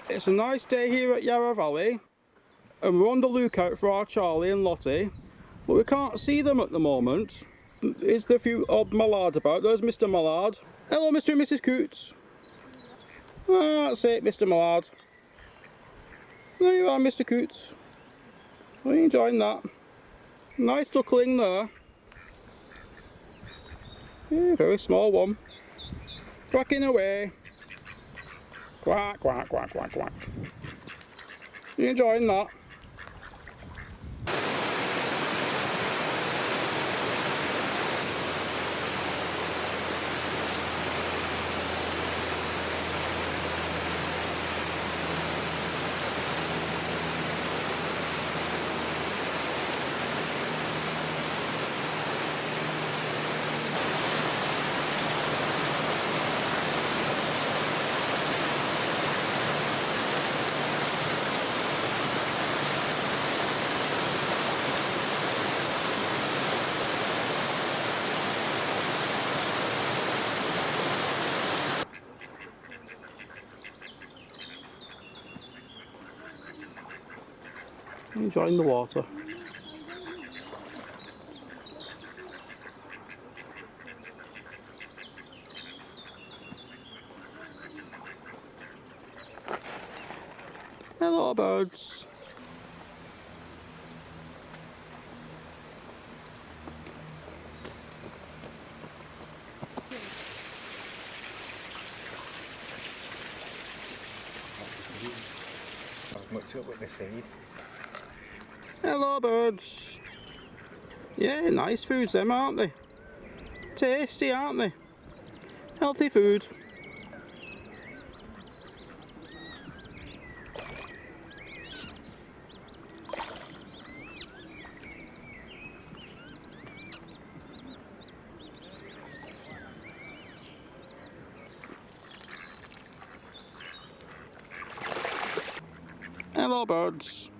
It's a nice day here at Yarrow Valley and we're on the lookout for our Charlie and Lottie, but we can't see them at the moment. Is there a few odd mallards about? There's Mr. Mallard. Hello Mr. and Mrs. Coots. Ah, that's it, Mr. Mallard. There you are, Mr. Coots. Are you enjoying that? Nice duckling there. Yeah, very small one. Quacking away. Quack, quack, quack, quack, quack. You enjoying that? Enjoying the water. Hello birds. As much up with the seed. Hello birds. Yeah, nice foods them, aren't they? Tasty, aren't they? Healthy food. Hello birds.